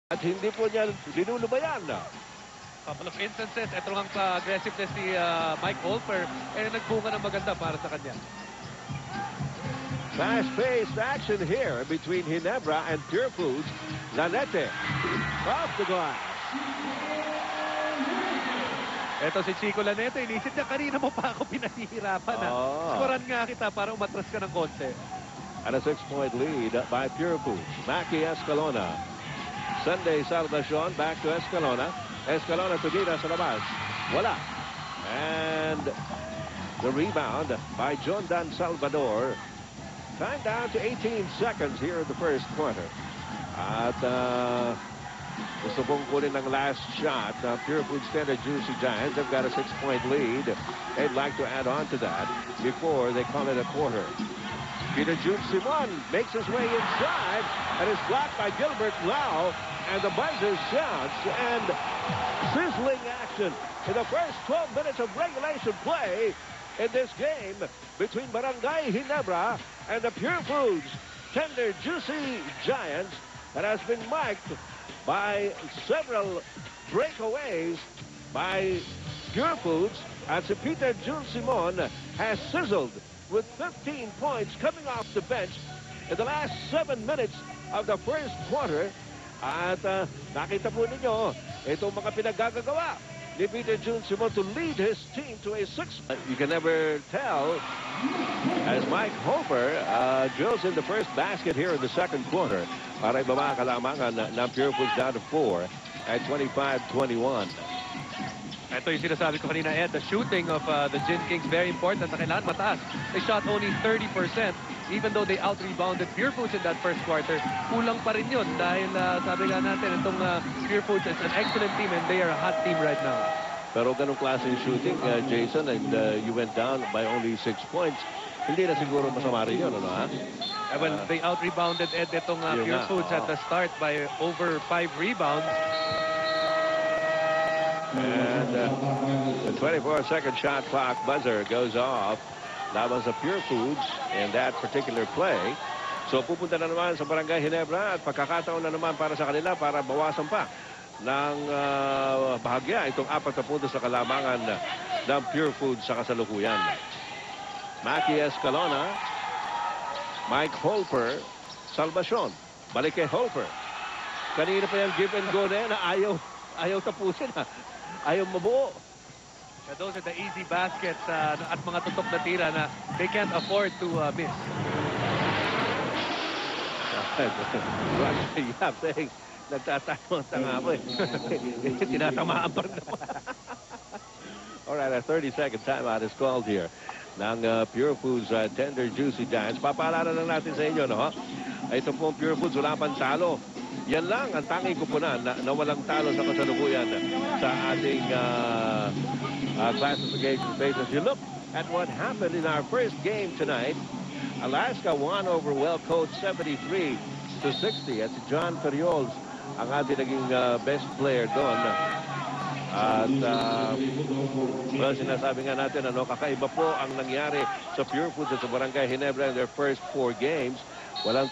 At hindi po niya linulubayan. Couple of instances, ito ang aggressiveness ni Mike Holper nagbunga ng maganda para sa kanya. Fast-paced action here between Ginebra and Pure Foods. Lanete off the glass. Ito si Chico Lanete, inisip niya kanina mo pa ako pinahihirapan. Skoran nga kita para umatras ka ng konti. And a 6-point lead by Pure Foods. Maki Escalona. Sunday Salvacion back to Escalona. Escalona to Dita sa labas. Wala. And the rebound by John Dan Salvador. Time down to 18 seconds here in the first quarter. At gusto pong kunin ng last shot. Pure Foods Tender Juicy Giants have got a 6-point lead. They'd like to add on to that before they call it a quarter. Peter June Simon makes his way inside and is blocked by Gilbert Lau. And the buzzer shouts, and sizzling action in the first 12 minutes of regulation play in this game between Barangay Ginebra and the Pure Foods Tender Juicy Giants that has been marked by several breakaways by Pure Foods, as Peter June Simon has sizzled with 15 points coming off the bench in the last 7 minutes of the first quarter. At nakita po ninyo itong mga pinaggagawa ni Peter June Simon to lead his team to a 6. You can never tell as Mike Holper drills in the first basket here in the second quarter para ibaba kalamangan ng Pure Foods down to 4 at 25-21. Ito yung sinasabi ko kanina, Ed, the shooting of the Gin Kings, very important na kailangan mataas. They shot only 30%, even though they out-rebounded Pure Foods in that first quarter. Kulang pa rin yun dahil sabi nga natin, itong Pure Foods is an excellent team and they are a hot team right now. Pero ganong klaseng shooting, Jason, and you went down by only 6 points. Hindi na siguro masama rin yun, ano ha? Well, they out-rebounded, Ed, itong Pure Foods at the start by over 5 rebounds. And the 24-second shot clock buzzer goes off. That was a Pure Foods in that particular play. So pupunta na naman sa Barangay Ginebra at pagkakataon na naman para sa kanila para bawasan pa ng bahagya itong 4 na puntos sa kalamangan ng Pure Foods sa kasalukuyan. Maki Escalona, Mike Holper, Salvacion. Balik kay Holper. Kanina pa yung give and go na ayaw tapusin ha. Ayaw mabuo. Those are the easy baskets at mga tutok na tira na they can't afford to miss. Roger Yap saying, nagtatama ako eh. Tinatamaan pa rin naman. Alright, a 30-second timeout is called here ng Pure Foods Tender Juicy Giants. Papaalala lang natin sa inyo, no? Ito pong Pure Foods, wala pang talo. Yan lang ang tanging kupunan na walang talo sa kasalukuyan sa ating classification basis. You look at what happened in our first game tonight. Alaska won over Well Coach 73-60. At si John Ferriols ang ating naging best player doon. At well, sinasabi nga natin, kakaiba po ang nangyari sa Pure Foods at sa Barangay Ginebra in their first 4 games. Walang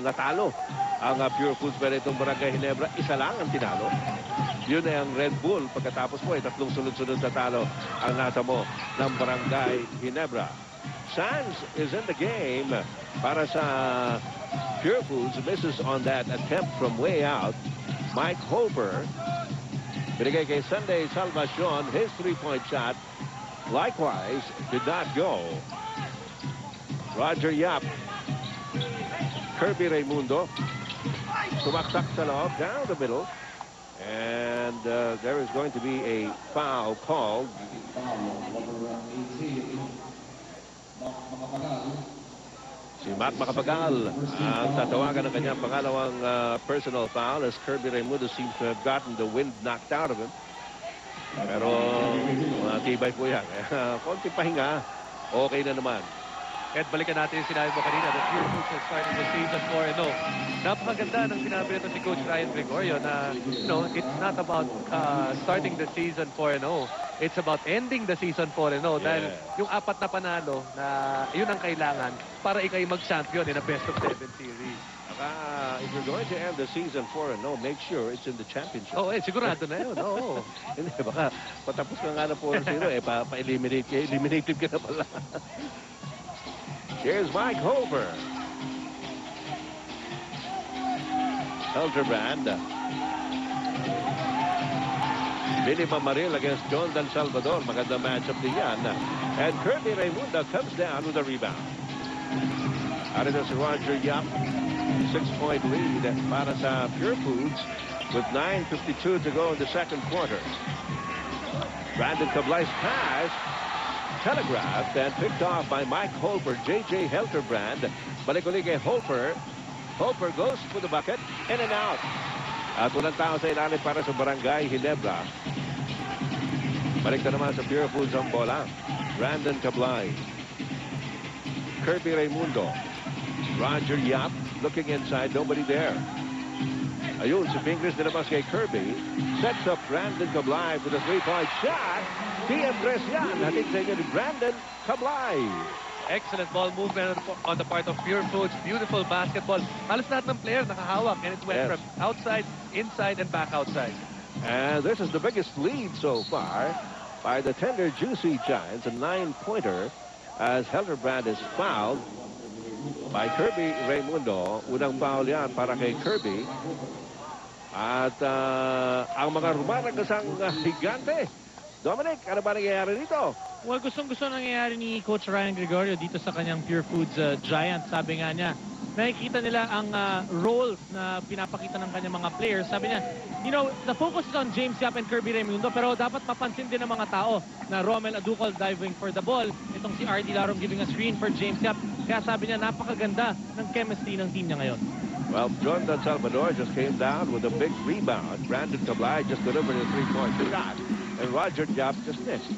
natalo ang Pure Foods, pero itong Barangay Ginebra, isa lang ang tinalo. Yun ay ang Red Bull. Pagkatapos po ay 3 sunod-sunod na talo ang nasa mo ng Barangay Ginebra. Sands is in the game para sa Pure Foods. Misses on that attempt from way out. Mike Holper. Binigay kay Sunday Salvacion. His 3-point shot likewise did not go. Roger Yap. Kirby Raimundo. Tumaktak sa loob, down the middle. And there is going to be a foul called. Si Matt Macapagal ang tatawagan ng kanyang pangalawang personal foul as Kirby Raimundo seems to have gotten the wind knocked out of him. Pero matibay po yan. Konti pahinga, okay na naman. At balikan natin yung sinabi mo kanina, the Pure Foods has started the season 4-0. Napakaganda ng sinabi nito si Coach Ryan Gregorio na, it's not about starting the season 4-0. It's about ending the season 4-0. Dahil yung 4 na panalo, na yun ang kailangan para ikay mag-champion in a best of 7 series. Baka if you're going to end the season 4-0, make sure it's in the championship. Oh, sigurado na yun. Oo. Hindi, baka patapos ka nga na 4-0, pa-eliminated ka na pala. Here's Mike Holber. Hildebrand. Billy Mamaril against John Dan Salvador. Magandang matchup din yan. And Kirby Raimundo comes down with a rebound. Arito si Roger Yap. 6-point lead para sa Pure Foods with 9:52 to go in the second quarter. Brandon Cablay's pass telegraphed and picked off by Mike Holper. J.J. Hildebrand. Balik-ulit kay Holper. Holper goes for the bucket. In and out. At unang tao sa ilalim para sa Barangay Ginebra. Balik na naman sa Pure Foods ang bola. Brandon Cablay. Kirby Raimundo. Roger Yap looking inside. Nobody there. Ayun, si Fingers dinabas kay Kirby. Sets up Brandon Cablay for the three-point shot. T.M. yan. Hatid sa inyo ni Brandon Cablay. Excellent ball movement on the part of Pure Foods. Beautiful basketball. Halos lahat ng player nakahawak, and it went from outside, inside, and back outside. And this is the biggest lead so far by the Tender Juicy Giants, a 9-pointer as Hildebrand is fouled by Kirby Raimundo. Unang foul yan para kay Kirby. At ang mga rumaragasang higante. Dominic, ano ba nangyayari dito? Well, gustong-gusto nangyayari ni Coach Ryan Gregorio dito sa kanyang Pure Foods Giants. Sabi nga niya, nakikita nila ang role na pinapakita ng kanyang mga players. Sabi niya, you know, the focus is on James Yap and Kirby Raimundo, pero dapat mapansin din ng mga tao na Romel Aducol diving for the ball. Itong si RD Larom giving a screen for James Yap. Kaya sabi niya, napakaganda ng chemistry ng team niya ngayon. Well, John Dan Salvador just came down with a big rebound. Brandon Cablay just delivered a three-point shot. And Roger Yap just missed.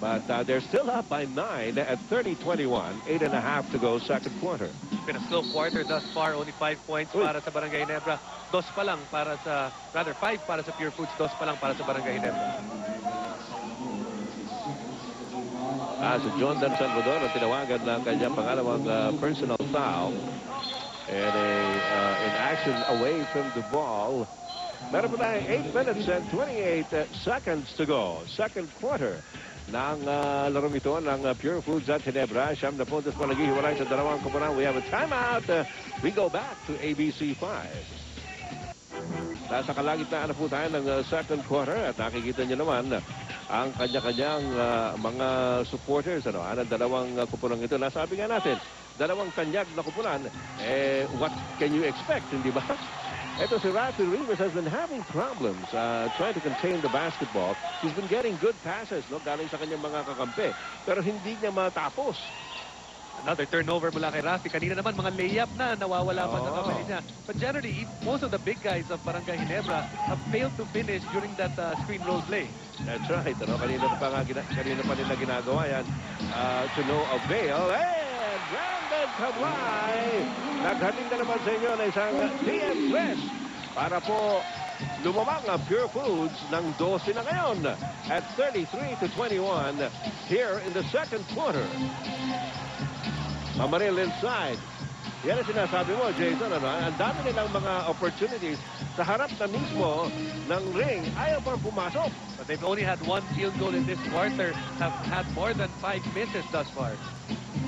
But they're still up by 9 at 30-21. 8.5 to go second quarter. It's been a slow quarter thus far. Only 5 points para sa Barangay Ginebra. 2 pa lang para sa, rather 5 para sa Pure Foods. 2 pa lang para sa Barangay Ginebra. Si John Dan Salvador ang tinawagan ng kanyang pangalawang personal foul. And in action away from the ball. Meron pa tayo 8 minutes and 28 seconds to go. Second quarter ng larong ito ng Pure Foods at Ginebra. Siyam na puntos pa naghihiwalay sa dalawang koponan. We have a timeout. We go back to ABC 5. Nasa kalagitnaan na po tayo ng second quarter at nakikita niyo naman ang kanya-kanyang mga supporters. Ang dalawang koponan ito. Nasabi nga natin, dalawang kanyag na koponan. What can you expect, hindi ba? Ito si Rafi Rivas has been having problems trying to contain the basketball. He's been getting good passes, no, galing sa kanyang mga kakampi. Pero hindi niya matapos. Another turnover mula kay Rafi. Kanina naman mga layup na nawawala pa sa kamay niya. But generally, most of the big guys of Barangay Ginebra have failed to finish during that screen roll play. That's right. Kanina pa nila ginagawa yan to no avail. And Brandon Cablay naghatid na naman sa inyo na isang TM press para po lumamang ang Pure Foods ng 12 na ngayon at 33-21 here in the second quarter. Mamaril inside. Yan ang sinasabi mo, Jason. Ang dami nilang mga opportunities sa harap na mismo ng ring. Ayaw pang pumasok. But they've only had 1 field goal in this quarter. Have had more than 5 misses thus far.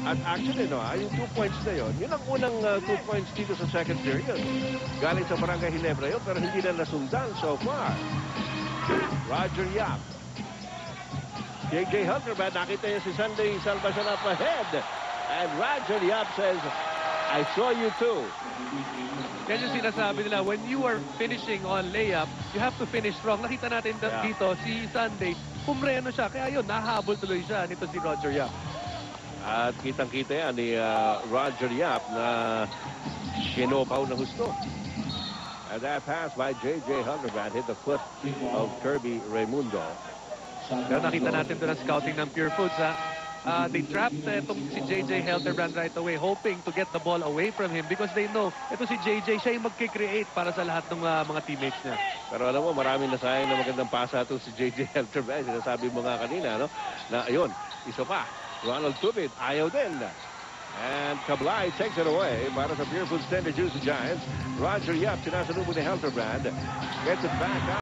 At actually, yung 2 points na yun ang unang 2 points dito sa second period. Galing sa Barangay Ginebra yun, pero hindi na nasundan so far. Roger Yap. J.J. Hildebrand, nakita niya si Sunday Salvacion up ahead. And Roger Yap says, I saw you too. Yan yung sinasabi nila, when you are finishing on layup, you have to finish strong. Nakita natin dito, si Sunday, pumreno siya. Kaya yun, nahabol tuloy siya nito si Roger Yap. At kitang-kita yan ni Roger Yap na sinopaw na husto. And that pass by J.J. Hildebrand hit the foot of Kirby Raimundo. Pero nakita natin doon ang scouting ng Pure Foods, ha? They trapped itong si J.J. Hildebrand right away, hoping to get the ball away from him because they know ito si J.J. siya yung magkikreate para sa lahat ng mga teammates niya. Pero alam mo, maraming nasayang na magandang pasa ito si J.J. Hildebrand. Sinasabi mo nga kanina, no? Na ayun, isa pa. Ronald Tubit, ayaw din. And Kablai takes it away. Para sa Pure Foods 10 to Juicy Giants. Roger Yap, sinasalubong ni Helterbrand. Gets it back out.